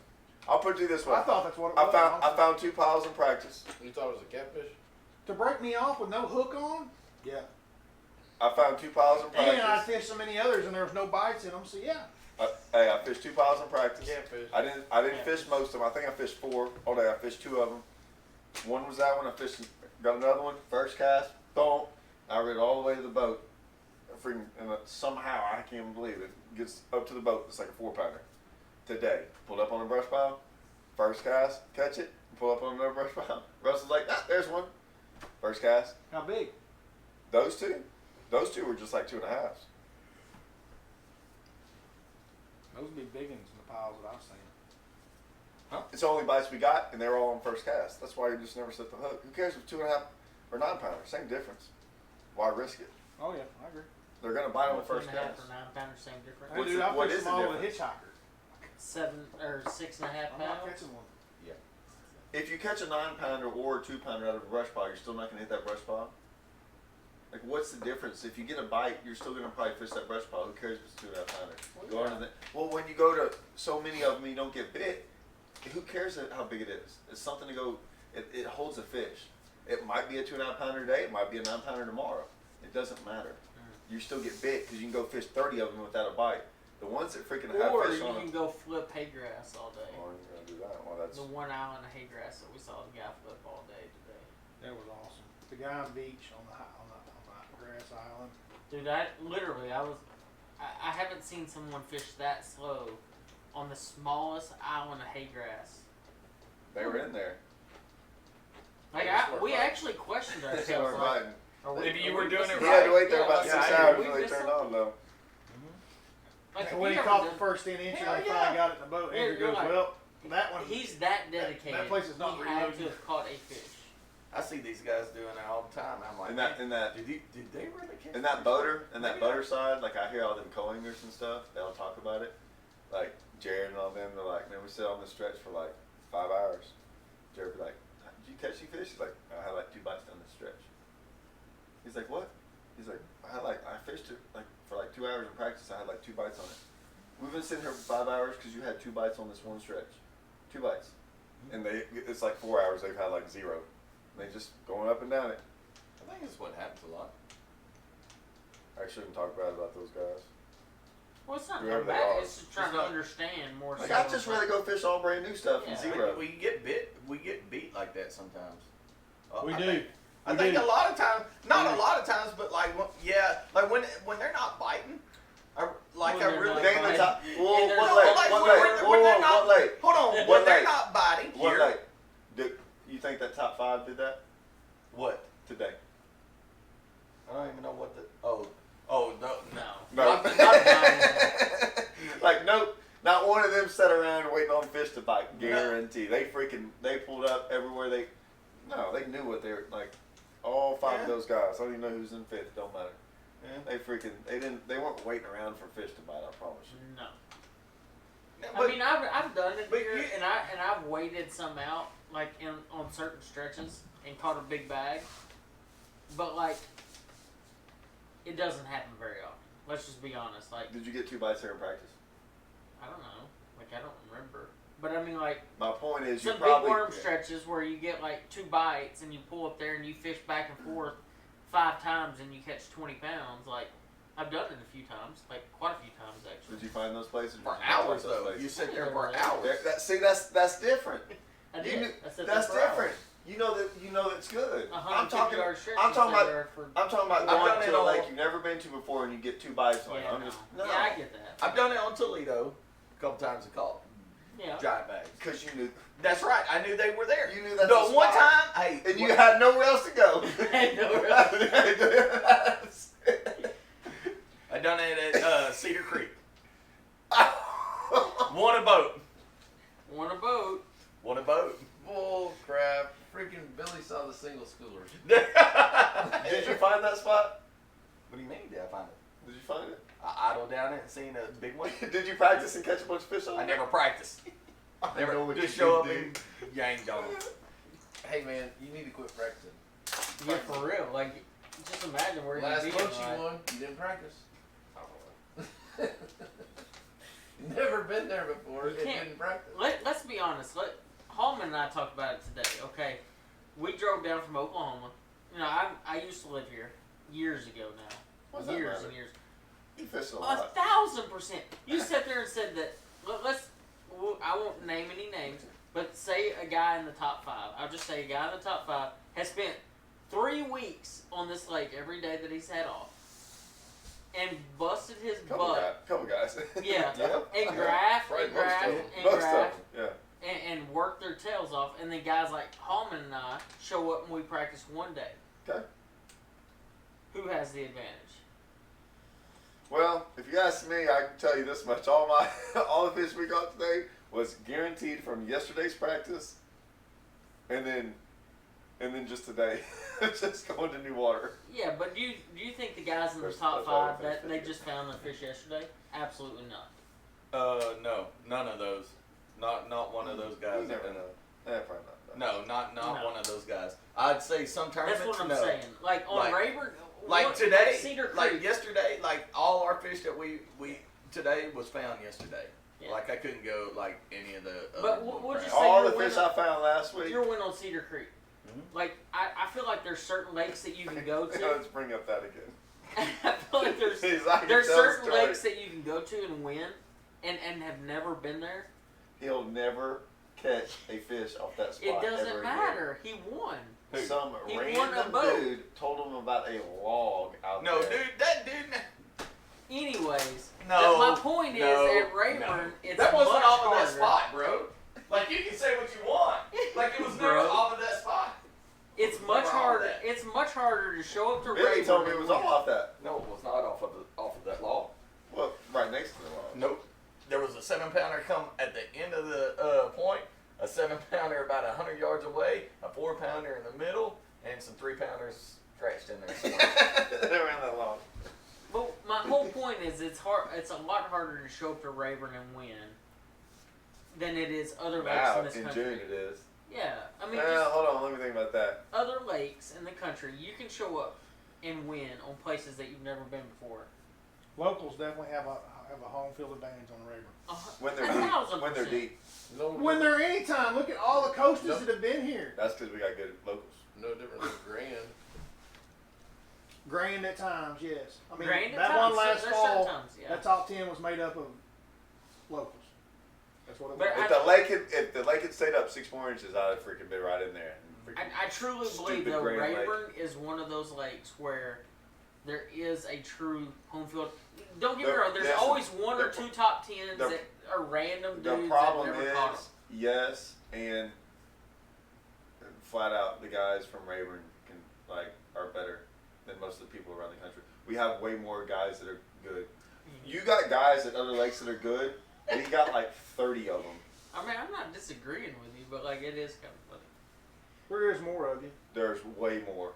I'll put it this way. I thought that's what it I was. found 2 piles in practice. You thought it was a catfish? To break me off with no hook on? Yeah. I found 2 piles in And I practice. fished so many others and there was no bites in them, so yeah. Hey, I fished 2 piles in practice. Catfish. I didn't fish most of them. I think I fished 4 all day. I fished 2 of them. One was that one. I fished, got another one. First cast, boom. I rid all the way to the boat. Freaking, and somehow I can't even believe it. Gets up to the boat. It's like a 4-pounder. Today, pulled up on a brush pile. First cast, catch it. Pull up on another brush pile. Russell's like, there's one. First cast. How big? Those two were just like 2.5s. Those would be big ones in the piles that I've seen. It's the only bites we got, and they were all on first cast. That's why you just never set the hook. Who cares if 2.5 or 9-pounder? Same difference. Why risk it? Oh yeah, I agree. They're gonna bite on the first 2.5 cast. or 9-pounder, same difference. Hey, What's dude, the- I what fished is them the all with a difference? hitchhiker. 7 or 6.5 I'm not pounds. catching one. If you catch a 9-pounder or a 2-pounder out of a brush pile, you're still not gonna hit that brush pile. Like, what's the difference? If you get a bite, you're still gonna probably fish that brush pile. Who cares if it's 2.5-pounder? Go on to the, well, when you go to so many of them, and you don't get bit. Who cares how big it is? It's something to go. It holds a fish. It might be a 2.5-pounder today. It might be a 9-pounder tomorrow. It doesn't matter. You still get bit because you can go fish 30 of them without a bite. The ones that freaking have Or fish you on can them. go flip hay grass all day. Oh, you're gonna do that? Well, that's. The one island of hay grass that we saw the guy flip all day today. That was awesome. The guy on the beach on the grass island. Dude, I haven't seen someone fish that slow on the smallest island of hay grass. They were in there. Like They just weren't we biting. actually questioned They ourselves. weren't Like, biting. are we, Maybe you are were we doing it missing He had to something? wait there Yeah, about like, 6 did hours we until they miss turned something? on, though. Like, And when he have caught ever the first 10 inch and Hell they yeah. finally got it in the boat, Yeah, Andrew you're goes, like- well, that one. He's that dedicated. That place is not he had to reloading. have caught a fish. I see these guys doing it all the time. I'm like, And that did they really catch and that fish? boater and that Maybe boater side, like I hear all them co-anglers and stuff, they'll talk about it. Like Jared and all them, they're like, man, we sit on this stretch for like 5 hours. Jared be like, did you catch any fish? He's like, I had like 2 bites down this stretch. He's like, what? He's like, I fished it like for like 2 hours in practice. I had like 2 bites on it. We've been sitting here for 5 hours because you had 2 bites on this one stretch. 2 bites. And it's like 4 hours. They've had like 0. They just going up and down it. I think that's what happens a lot. I shouldn't talk bad about those guys. Well, it's not Whoever that they bad. are. It's just trying It's to not- understand more. Like, so I'd just rather go fish all brand new stuff Yeah. and zero. We get beat like that sometimes. We I do. think- I We think do. a lot of times, not We a do. lot of times, but like like when they're not biting, When I they're really not They in the top. And Whoa, there's what no- lake? like, What when- lake? when they're Whoa, not- what lake? hold on, What when they're lake? not biting What here. lake? You think that top 5 did that What? today? I don't even know what the no. No. No. Not mine. Like, nope. Not one of them sat around waiting on fish to bite. No. Guarantee. They pulled up everywhere they knew what they were, like, all 5 Yeah. of those guys. I don't even know who's in 5th. Don't matter. Yeah. They weren't waiting around for fish to bite, I promise you. No. But, I mean, I've done it but here, you- and I've weighted some out, like on certain stretches, and caught a big bag. But like, it doesn't happen very often. Let's just be honest. Like, Did you get 2 bites here in practice? I don't know. Like, I don't remember. But I mean, like, My point is, you some probably. big worm stretches where you get like 2 bites, and you pull up there and you fish back and forth 5 times, and you catch 20 pounds. Like, I've done it a few times, like quite a few times actually. Did you find those places? for Did you not hours find those though, places? you sit there Yeah, for yeah. hours. See, that's different. I You did. knew- I said That's for hours. different. You know that's good. 150 yard stretch. I'm you talking sit about. there for- I'm talking about I've done going it to a all. lake you've never been to before and you get 2 bites. Like, Yeah, I'm no. just Yeah, I get that. I've done it on Toledo a couple times and caught Yeah. giant bags. because you knew That's right. I knew they were there. you knew that's The a one spot. time, hey, And you had nowhere else to go. I done it at Cedar Creek. Won a boat. Want a boat? Won a boat. Bull crap. Freaking Billy saw the single schoolers. Did you find that spot? What do you mean? Did I find it? Did you find it? I idled down it and seen a big one. Did you practice and catch a bunch of fish on I it? never practiced. I Never know what just you show up did, and yanked on them. Hey man, you need to quit practicing. Yeah, for real. Like, just imagine where Last you'd boat be. you Like, won, you didn't practice. Never been there before. You And can't- didn't practice. let's be honest. Hallman and I talked about it today. Okay, we drove down from Oklahoma. You know, I used to live here years ago now. What's that Years matter? and years. You fished a lot. 1,000%. You sat there and said that. I won't name any names, but say a guy in the top 5. I'll just say a guy in the top 5 has spent 3 weeks on this lake every day that he's had off, and busted his butt. Couple guys. Yeah, Yeah. and graph, Right, and most graph, of them. and Most of graph, them. Yeah. and work their tails off. And then guys like Hallman and I show up and we practice one day. Okay. Who has the advantage? Well, if you ask me, I can tell you this much: all the fish we caught today was guaranteed from yesterday's practice, and then just today, just going to new water. Yeah, but do you think the guys in the There's- top there's all 5 the that fish they here. just found the fish yesterday? Absolutely not. No, none of those. Not one of those guys. You never know. Probably not. No, not No. one of those guys. I'd say some tournaments. That's what I'm no. saying. Like on Like- Rayburn, Like today, Cedar Creek. like yesterday, like all our fish that we today was found yesterday. Yeah. Like I couldn't go like any of the. But other what'd crap. you say All you're the fish winning- I found last week. Your win on Cedar Creek. Mhm. Like I feel like there's certain lakes that you can go to. Let's bring up that again. I feel like there's I can there's tell the certain story. lakes that you can go to and win, and have never been there. He'll never catch a fish off that spot. It doesn't ever matter. He won. Again. Some He won a random boat. dude told him about a log out No, there. dude, that dude. Anyways, No, my point is no, at Rayburn, no. it's That wasn't much off of harder. that spot, bro. Like you can say what you want. Like it was never Bro. off of that spot. It's much Never off harder. that. It's much harder to show up to Billy Rayburn. told me it and was win. all off that. No, it was not off of that log. Well, right next to the log. Nope. There was a 7-pounder come at the end of the point, a 7-pounder about 100 yards away, a 4-pounder in the middle, and some 3-pounders scratched in there somewhere. Around that log. But my whole point is, it's hard. It's a lot harder to show up to Rayburn and win than it is other lakes Now, in this in country. June it is. Yeah, I mean, Well, just hold on, let me think about that. other lakes in the country, you can show up and win on places that you've never been before. Locals definitely have a home field advantage on Rayburn. When they're deep. When they're 1,000%. deep. No, When they're anytime, look at all the coasters Nope. that have been here. That's because we got good locals. no different than Grand. Grand at times, yes. I mean, Grand at that times, one last there's fall, sometimes, yeah. that top 10 was made up of locals. That's what it was. But If the lake had stayed up 6 more inches, I'd have freaking been right in there. I truly believe Stupid though Grand Lake. Rayburn is one of those lakes where there is a true home field. Don't get me wrong. There's Yes, always one or the- two top tens the- that are random The dudes problem that never caught is, 'em. yes, and flat out, the guys from Rayburn are better than most of the people around the country. We have way more guys that are good. You got guys at other lakes that are good, and you got like 30 of them. I mean, I'm not disagreeing with you, but like it is kind of funny. There is more of you. There's way more.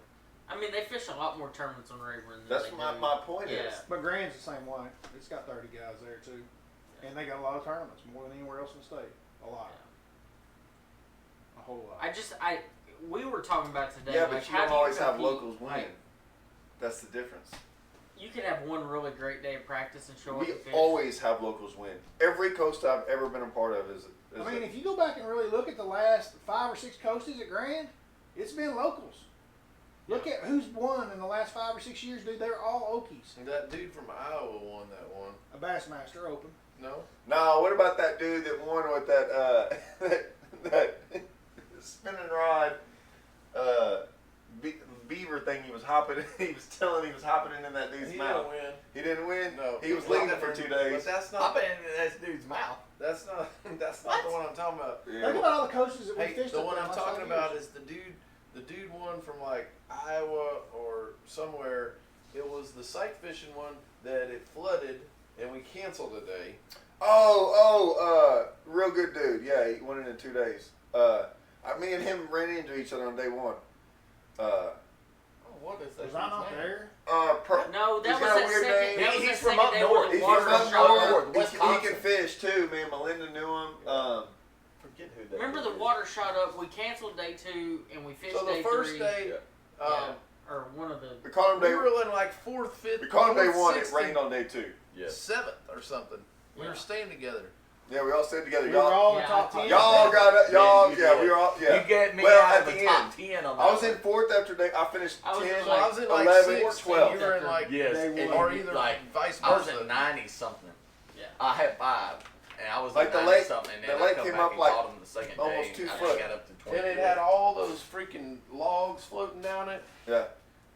I mean, they fish a lot more tournaments on Rayburn than That's they my, do. my point Yeah. is. But Grand's the same way. It's got 30 guys there too. And they got a lot of tournaments, more than anywhere else in the state. A lot. A whole lot. We were talking about today. Yeah, like, but you how don't do you always have compete? locals win. Like, That's the difference. you could have one really great day of practice and show up We and fish. always have locals win. Every coast I've ever been a part of is I mean, if you go back and really look at the last 5 or 6 coasties at Grand, it's been locals. Look at who's won in the last 5 or 6 years, dude. They're all Okies. And that dude from Iowa won that one. A Bassmaster Open. No? No, what about that dude that won with that that spinning rod beaver thing he was hopping in? He was telling he was hopping in that dude's He mouth. didn't win. He didn't win? No. He was leading for 2 days. But that's I've not. been in that dude's mouth. That's not. That's What? not the one I'm talking about. Think Yeah. about all the coasters that we Hey, fished the up one there I'm the last talking 5 about years. is the dude. The dude won from like Iowa or somewhere. It was the sight fishing one that it flooded and we canceled a day. Real good dude. Yeah, he won it in 2 days. Me and him ran into each other on day 1. Oh, what is that? Was I not dude's name? there? No, that He's was got a that weird second. name. That was He's that from second up day north. where the He's water from shot up up. north. He Wisconsin. can fish too. Me and Melinda knew him. Forget who that Remember is. the water shot up? We canceled day 2 and we fished So day the first 3. day, Or one of the. we called him we day. were in like 4th, 5th, We called him day 4th, 1. It 6th, rained on day 2. Yes. 7th or something. We Yeah. were staying together. Yeah, we all stayed together. We were Y'all, all in Yeah, the top I 10. y'all got it. Y'all, Yes, you yeah, did. we were all. Yeah. You get me Well, out at of the the top end. 10 on that I was in one. 4th after day. I finished I was 10, in So I was in like 11, 6th, 12. and you were in like, Yes. Day and one. or you- either like, vice I was versa. at 90 something. Yeah. I had 5. And I was Like at the 90 lake- something. And the then lake I come came back up and like caught them the second almost day. 2 and I foot. got up to 20. And it had all those freaking logs floating down it. Yeah.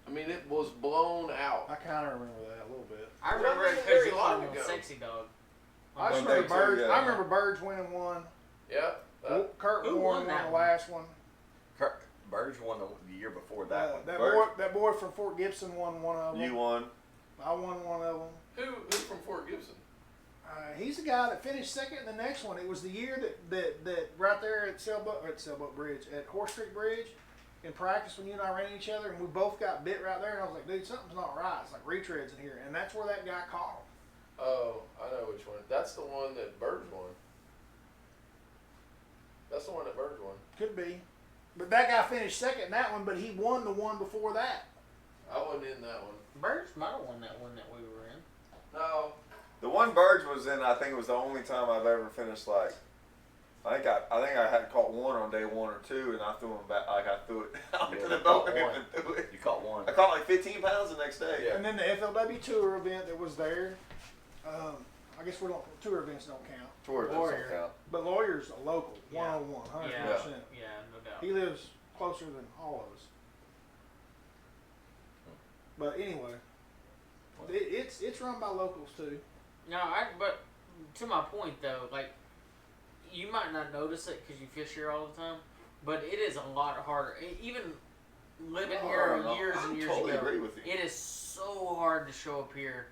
I mean, it was blown out. I kind of remember that a little bit. I Well, remember that it wasn't because very you long called him ago. Sexy Dog. I just One day remember too, Birds. yeah. I remember Birds winning one. Yep. Kurt Who Warren won won that the one? last one. Birds won the year before that one. That boy from Fort Gibson won one of them. You won. I won one of them. Who's from Fort Gibson? He's the guy that finished second in the next one. It was the year that right there at Sailboat Bridge, at Horse Creek Bridge, in practice when you and I ran each other, and we both got bit right there. And I was like, dude, something's not right. It's like retreads in here, and that's where that guy caught him. Oh, I know which one. That's the one that Birds won. That's the one that Birds won. Could be, but that guy finished second in that one, but he won the one before that. I wasn't in that one. Birds might have won that one that we were in. No. The one Birds was in, I think it was the only time I've ever finished like. I think I had caught one on day 1 or 2, and I threw him back. Like I threw it out Yeah, to the you boat caught and one. threw it. You caught one. I caught like 15 pounds the next day. Yeah. And then the FLW Tour event that was there. I guess tour events don't count. Tour doesn't Warrior. count. But Lawyer's a local, Yeah. 101, 100%. Yeah, no doubt. He lives closer than all of us. But anyway, it's run by locals too. No, but to my point though, like you might not notice it because you fish here all the time, but it is a lot harder. Even living here No, years I and years totally ago, agree with you. it is so hard to show up here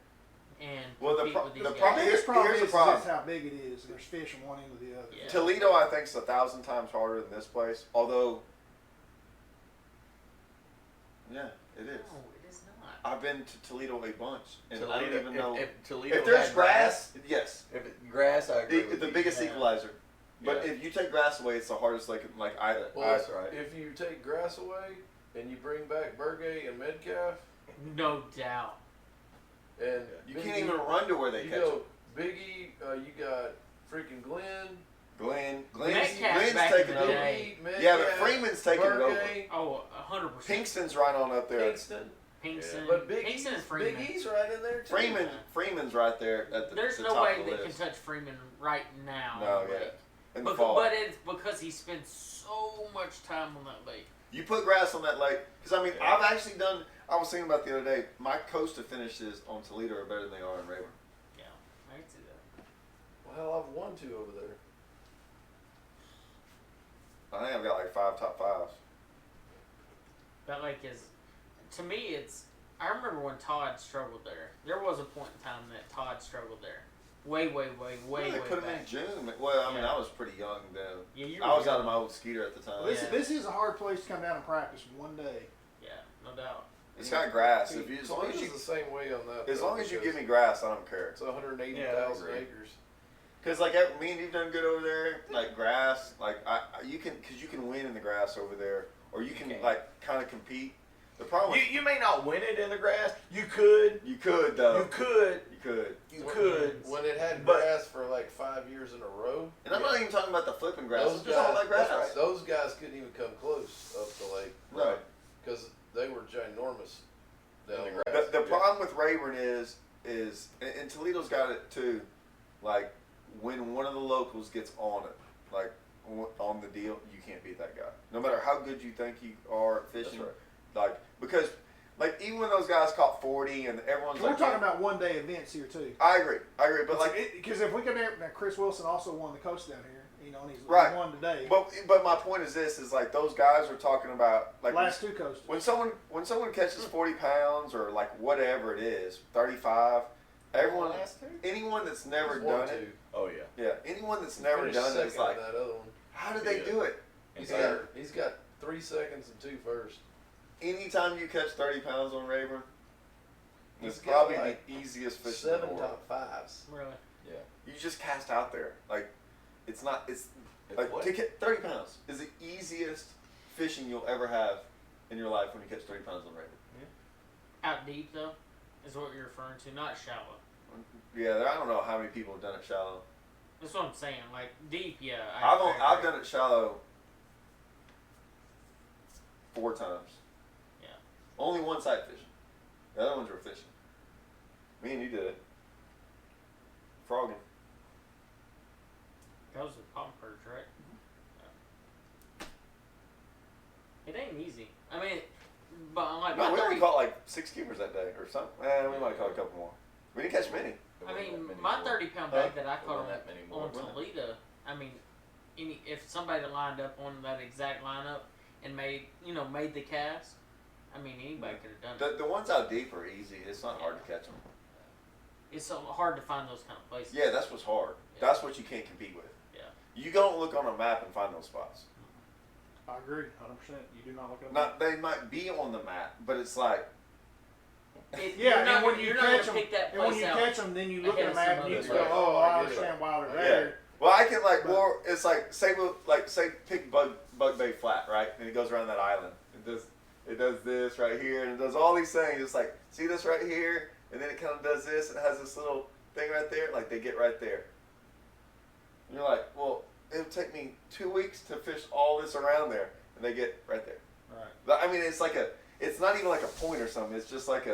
and Well, the compete pro- with these the guys. problem The biggest problem here's the is problem. just how big it is, and there's fish from one end to the other. Yeah. Toledo, I think, is 1,000 times harder than this place. Although, yeah, it is. No, it is not. I've been to Toledo a bunch, and I Toledo, don't even know if Toledo if there's had grass. Yes, if it, grass, I agree. with the you. biggest Yeah. equalizer. But Yeah. if you take grass away, it's the hardest lake. Like either. Well, That's right. If you take grass away and you bring back Burgay and Metcalf, No doubt. And You Big can't E- even run to where they you catch go them. Big E, you got freaking Glenn's Metcalf Glenn's back in taking the over. day. Yeah, but Freeman's taking it over. Burgay, Oh, 100%. Pinkston's right on up there. Kingston. Pinkston. But Big Pinkston and E's, Freeman. Big E's right in there too. Freeman's right there at the There's the no top way of the they can list. touch Freeman right now. No, in the yeah. league. In the But, fall. but it's because he spends so much time on that lake. You put grass on that lake. Because, I mean, Yeah. I've actually done, I was thinking about the other day, my Costa finishes on Toledo are better than they are in Rayburn. Yeah, I can see that. Well, I've won 2 over there. I think I've got like 5 top 5s. That lake is, to me, it's. I remember when Todd struggled there. There was a point in time that Todd struggled there. Way They put him back. in June. Well, I mean, Yeah. I was pretty young then. Yeah, you I was were out of young. my old Skeeter at the time. Well, Yeah. this is a hard place to come down and practice one day. Yeah, no doubt. It's got grass. If you, as long as Toledo's you, the same way on that. as though, long as you because give me grass, I don't care. it's 180,000 Yeah, I agree. acres. Because like me and you've done good over there, like grass, like you can win in the grass over there, or you can can. like kind of compete. The problem, You may not win it in the grass. You could. you could though, You could. you could, You What could. wins? When it had But- grass for like 5 years in a row. and I'm not even talking about the flipping grass. Those It's just all guys, that grass, right? those guys couldn't even come close up the lake. Right. Because they were ginormous down In the the grass. The problem with Rayburn is and Toledo's got it too, like when one of the locals gets on it, like on the deal, you can't beat that guy. No matter how good you think you are at fishing, That's like because like even when those guys caught 40 and everyone's We're like, talking about one day events here too. I agree, but like. Because if we come there, now Chris Wilson also won the coast down here. You know, and he's Right. won today. But my point is this: is like those guys are talking about like Last 2 coasts. when someone catches 40 pounds or like whatever it is, 35. Everyone, anyone that's never He's won done it, 2. Oh yeah. yeah, anyone that's never Finished done it is second like, in that other one. how did they Yeah. do it? He's Yeah. got 3 seconds and 2 first. Anytime you catch 30 pounds on Rayburn, it's He's got, probably like, the easiest fish in the 7 world. top 5s. Really. You just cast out there, like it's not. It's like what? to get 30 pounds is the easiest fishing you'll ever have in your life when you catch 30 pounds on Rayburn. Out deep though, is what you're referring to, not shallow. Yeah, I don't know how many people have done it shallow. That's what I'm saying. Like deep, yeah. I've done it shallow 4 times. Yeah. Only one sight fishing. The other ones were fishing. Me and you did it. Frogging. That was with palm perch, right? Yeah. It ain't easy. I mean, but like No, my we only 30, caught like 6 keepers that day or something. We might have caught a couple more. We didn't catch many. I mean, my 30-pound bag that I caught on, that many more. on Toledo. I mean, if somebody lined up on that exact lineup and made the cast, I mean, anybody could have done it. The ones out deep are easy. It's not hard to catch them. It's so hard to find those kind of places. Yeah, that's what's hard. Yeah. That's what you can't compete with. Yeah. You don't look on a map and find those spots. I agree, 100%. You do not look up. Not they might be on the map, but it's like Yeah, you're not, and when you you're not catch gonna them, pick that and when place you out. catch them, then you look at ahead the of map some and you others. go, Right. "Oh, I I get understand why they're Yeah. there." well, I can like But- well, it's like say pick Bug Bay Flat, right? And it goes around that island. It does this right here, and it does all these things. It's like see this right here, and then it kind of does this, and it has this little thing right there. Like they get right there. And you're like, well, it'll take me 2 weeks to fish all this around there, and they get right there. Right. But, I mean, it's not even like a point or something. It's just like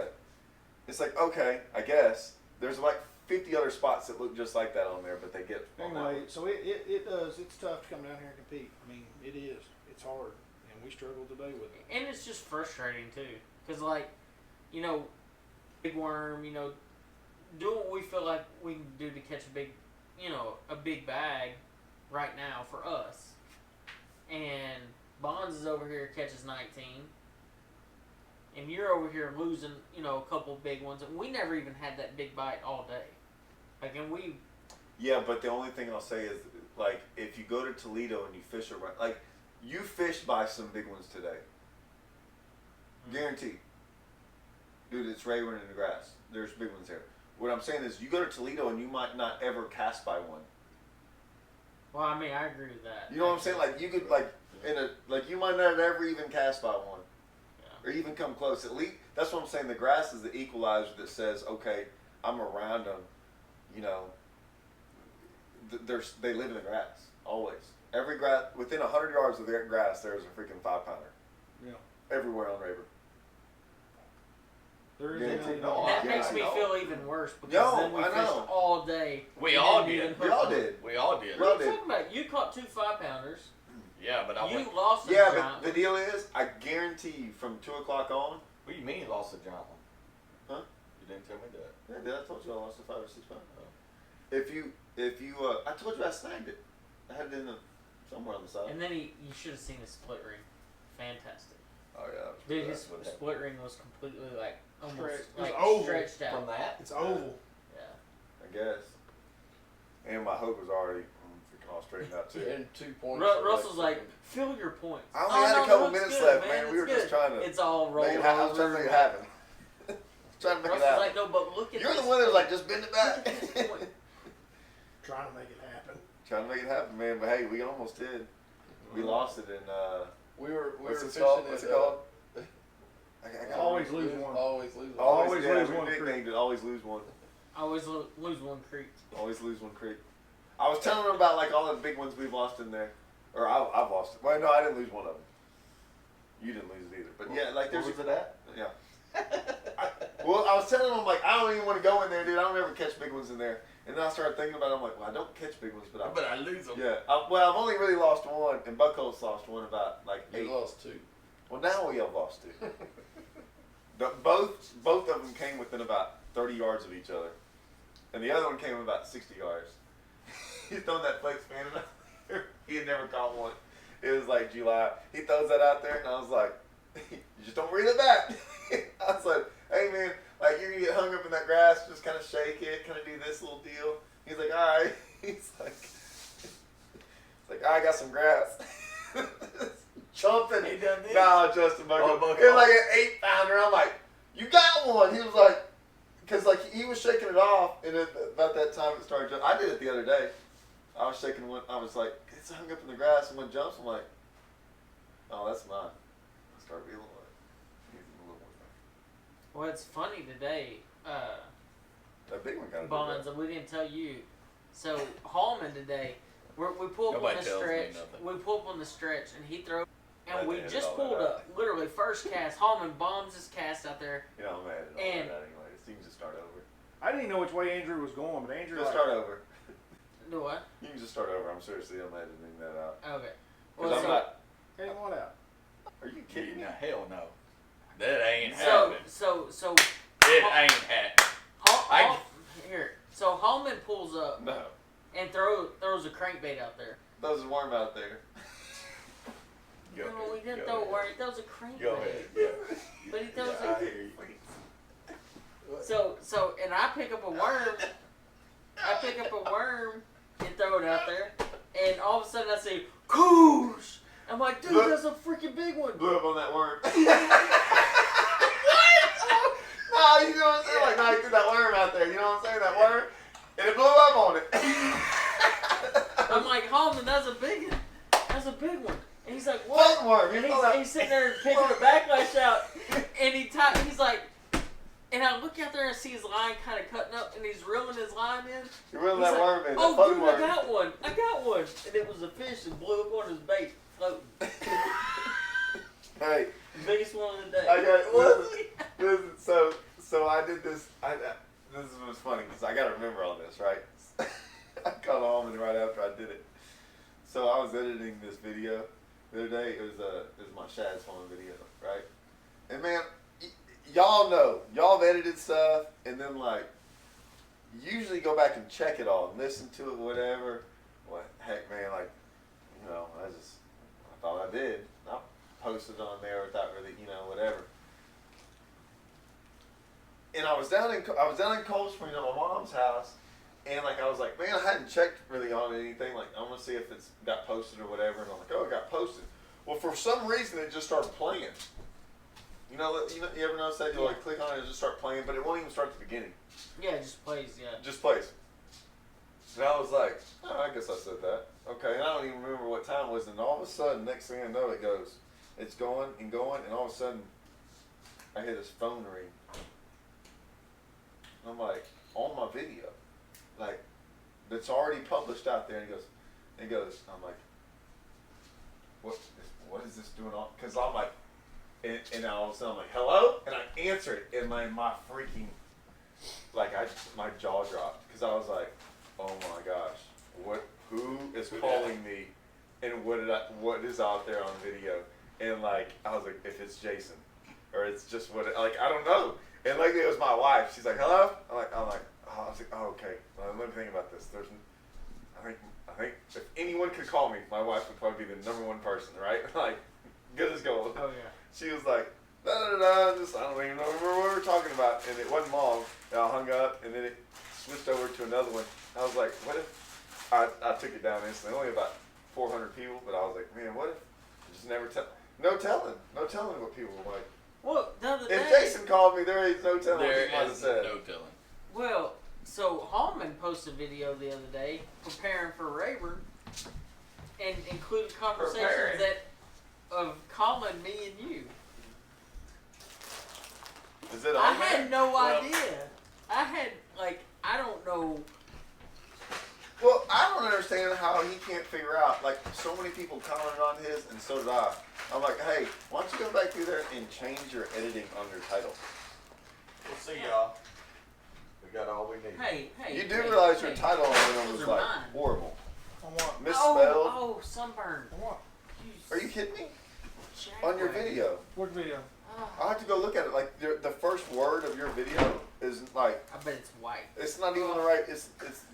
it's like, okay, I guess. There's like 50 other spots that look just like that on there, but they get on that Anyway, one. so it does. It's tough to come down here and compete. I mean, it is. It's hard, and we struggle today with it. And it's just frustrating too, because like, big worm, do what we feel like we can do to catch a big bag right now for us. And Bonds is over here catches 19. And you're over here losing, a couple big ones. And we never even had that big bite all day. Like, and we, Yeah, but the only thing I'll say is, like, if you go to Toledo and you fish around, like, you fished by some big ones today. Guaranteed. Dude, it's Rayburn in the grass. There's big ones there. What I'm saying is, you go to Toledo and you might not ever cast by one. well, I mean, I agree with that. You know what I'm saying? Like, you could, like, you might not ever even cast by one. Yeah. or even come close. At least that's what I'm saying. The grass is the equalizer that says, okay, I'm around them. You know, they live in the grass always. Every grass within 100 yards of their grass, there's a freaking 5-pounder. Yeah. Everywhere on Rayburn. There is Guaranteed. no. That Yeah, makes I me know. feel even worse because No, then we I fished know. all day. We and all didn't did. even We hook all one. did. We all did. What are you did. talking about? You caught 2 5-pounders. Yeah, but I You went. lost a Yeah, giant. but the deal is, I guarantee you, from 2 o'clock on. What do you mean you lost a giant one? Huh? You didn't tell me that. Yeah, did I told you I lost a 5 or 6 pound? If you, I told you I snagged it. I had it in somewhere on the side. And then you should have seen his split ring. Fantastic. Oh yeah. Dude, his that's what happened. split ring was completely like almost Stretched. It was like oval stretched out. From that? It's oval. Yeah. I guess. And my hook was already freaking all straightened out too. And 2 points. Russell's like, fill your points. I only had a no, couple it's minutes good, left, man. It's We were good. just trying to It's all rolled make it happen. I was trying to make it happen. Trying to make it Russell's happen. like, no, but look at You're this the one that was point. like, just bend it back. Look at this point. Trying to make it happen. Trying to make it happen, man. But hey, we almost did. We lost it in We were what's it fishing called? at, What's it called? I gotta Always remember. lose one. Always lose one. Always yeah, lose we one nicknamed it always lose one. Always lose one creek. Always lose one creek. I was telling them about like all the big ones we've lost in there, or I've lost it. Well, no, I didn't lose one of them. You didn't lose it either. But yeah, like there's Where was it at? yeah. Well, I was telling them like I don't even want to go in there, dude. I don't ever catch big ones in there. And then I started thinking about it. I'm like, well, I don't catch big ones, but I. But I lose them. Yeah. Well, I've only really lost one, and Buckholz lost one about like 8. You lost 2. Well, now we have lost 2. Both of them came within about 30 yards of each other, and the other one came about 60 yards. He's throwing that flex fan out there. He had never caught one. It was like July. He throws that out there, and I was like, "You just don't reel it back." I was like, "Hey man, like you're gonna get hung up in that grass. Just kind of shake it, kind of do this little deal." He's like, "All right." He's like, "I got some grass." Jumping. He done this? Nah, Justin Buckholz. Oh, Buckholz. It was like an 8-pounder. I'm like, "You got one." He was like, because like he was shaking it off, and about that time it started jumping. I did it the other day. I was shaking one. I was like, it's hung up in the grass, and one jumps. I'm like, oh, that's mine. I started reeling it. He's a little more. Well, it's funny today. That big one got it. Bonds, and we didn't tell you. So Hallman today, we pull up Nobody on the tells me stretch. nothing. We pull up on the stretch, and he throws. And Right we there, just all pulled that up, literally first cast. Hallman bombs his cast out there. You know, I'm mad at all And- that anyways. You can just start over. I didn't even know which way Andrew was going, but Andrew Just like, start over. Do what? You can just start over. I'm seriously, I'm editing that out. Okay. Because Well, I'm so, not. hey, what out? Are you kidding me? No, hell no. That ain't so, happening. so, It ain't happening. I- here. So Hallman pulls up No. and throws a crankbait out there. Those is warm out there. Go No, we ahead, didn't go throw a ahead. word. He throws a crankbait. Go ahead. Yeah. But he throws Yeah, I a. hear you. So, and I pick up a worm. I pick up a worm and throw it out there, and all of a sudden I say, "Koosh!" I'm like, dude, Look. that's a freaking big one. Blew up on that worm. No, you know what I'm saying? Like, no, you threw that worm out there. You know what I'm saying? That worm. And it blew up on it. I'm like, Hallman, that's a big one. That's a big one. And he's like, What what? worm? And You know that? he's sitting there picking the backlash out, and he's like, and I look out there and see his line kind of cutting up, and he's reeling his line in. You're reeling He's that like, worm in. oh, that fun dude, worm. I got one. And it was a fish that blew up on his bait, floating. Hey, Biggest one of the day. I got listen, so I did this. This was funny because I got to remember all this, right? I called Hallman right after I did it. So I was editing this video the other day. It was my Shad's Farm video, right? And man, y'all know, y'all have edited stuff, and then like usually go back and check it all and listen to it, whatever. What heck, man? Like, you know, I thought I did. I posted on there without really, you know, whatever. And I was down in Cold Spring at my mom's house, and like I was like, man, I hadn't checked really on anything. Like I want to see if it's got posted or whatever. And I'm like, oh, it got posted. Well, for some reason, it just started playing. You ever notice that? You like click on it and just start playing, but it won't even start at the beginning. Yeah, it just plays, yeah. It just plays. And I was like, oh, I guess I said that. Okay, and I don't even remember what time it was. And all of a sudden, next thing I know, it's going and going, and all of a sudden, I hear this phone ring. I'm like, on my video, like, that's already published out there. And he goes, I'm like, what is this doing on? Because I'm like, and all of a sudden I'm like, hello? And I answered it, and my freaking, like, my jaw dropped. Because I was like, oh my gosh, who is calling me? And what is out there on video? And like, I was like, if it's Jason, or it's just like, I don't know. And like, it was my wife. She's like, hello? I'm like, oh, I was like, oh, okay. Let me think about this. I think if anyone could call me, my wife would probably be the number one person, right? Like, get us going. Oh yeah. She was like, I don't even know what we were talking about. And it wasn't long. And I hung up, and then it switched over to another one. I was like, what if, I took it down instantly. Only about 400 people, but I was like, man, what if, just never tell, no telling what people were like. Well, the other day. If Jason called me, there is no telling what There he might have is said. no telling. Well, so Hallman posted a video the other day preparing for Rayburn, and included conversations Preparing. of calling me and you. Is it I on there? had no idea. I don't know. Well, I don't understand how he can't figure out, like, so many people commented on his, and so did I. I'm like, hey, why don't you go back through there and change your editing on your title? We'll see y'all. We got all we need. Hey. You do hey, realize your hey. title on them Those was, are like, mine. horrible. On what? Misspelled. Oh, sunburn. On what? Are you kidding me? Jaguar. On your video. What video? I have to go look at it. Like, the first word of your video is, like, I bet it's white. it's not even the right, it's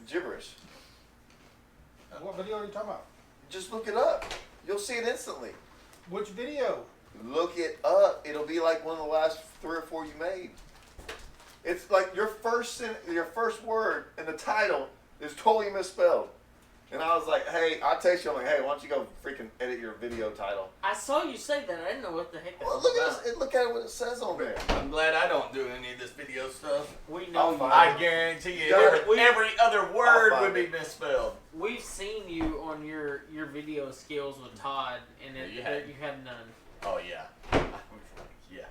gibberish. What video are you talking about? Just look it up. You'll see it instantly. Which video? Look it up. It'll be like one of the last 3 or 4 you made. It's like your first word in the title is totally misspelled. And I was like, hey, I text you. I'm like, hey, why don't you go freaking edit your video title? I saw you say that. I didn't know what the heck that Well, was look about. at this. Look at what it says on there. I'm glad I don't do any of this video stuff. We know I'll you. find I guarantee you, Go- every other word I'll would find be misspelled. We've seen you on your video skills with Todd, and Yeah, it, you have. you have none. Oh yeah, yeah.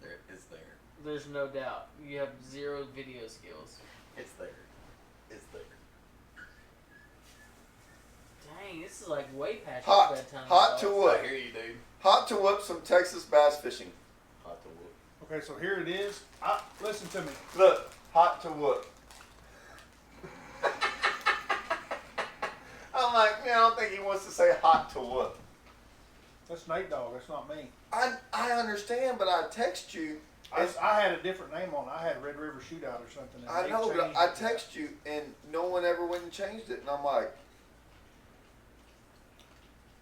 There is there. There's no doubt. You have 0 video skills. It's there. It's there. Dang, this is like way past Hot. your bedtime. Hot to dog. what? I hear you, dude. Hot to whoop some Texas bass fishing. Hot to whoop. Okay, so here it is. Listen to me. Look, hot to whoop. I'm like, man, I don't think he wants to say hot to whoop. That's Nate Dogg. That's not me. I understand, but I text you. I had a different name on it. I had Red River Shootout or something. and I they know, but changed I it. text you, and no one ever went and changed it. And I'm like,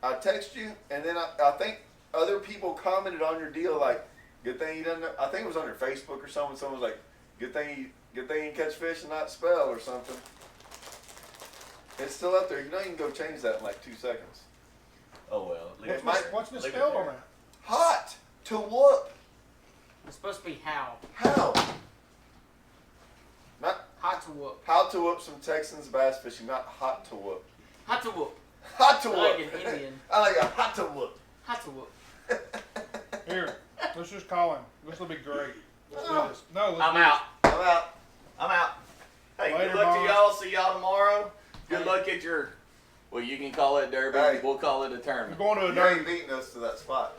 I text you, and then I think other people commented on your deal, like, good thing you didn't. I think it was on your Facebook or something. Someone was like, good thing you catch fish and not spell or something. It's still up there. You know you can go change that in like 2 seconds. Oh well. leave it What's, there. what's Leave it misspelled there. on that? Hot to whoop. It's supposed to be how. How? Not Hot to whoop. how to whoop some Texans bass fishing. Not hot to whoop. Hot to whoop. Hot to I whoop. like an Indian. I like a hot to whoop. Hot to whoop. Here, let's just call him. This will be great. Let's do this. No, let's I'm do out. I'm out. I'm out. Hey, Later, good luck boss. to y'all. See y'all tomorrow. Good Hey. luck at your. Well, you can call it a derby. Hey. We'll call it a We're tournament. going to a You derby. ain't beating us to that spot.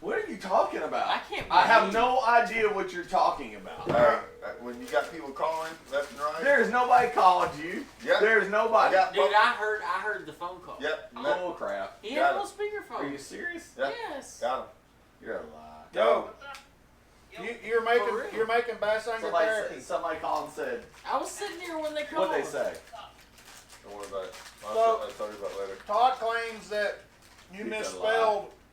What are you talking about? I can't I have believe- no idea what you're talking about. Hey, when you got people calling left and right. There's nobody calling you. Yep. There's nobody. I got Dude, I heard the phone call. Yep. Oh crap. He Got had it. no speakerphone. Are you serious? Yep. Yes. Got him. You're a lie. Yo, you're making For real. you're making bass angler therapy. Somebody called and said, I was sitting here when they called. what'd they say? Don't worry about it. So- I'll tell you about it later. Todd claims that you He's a liar. misspelled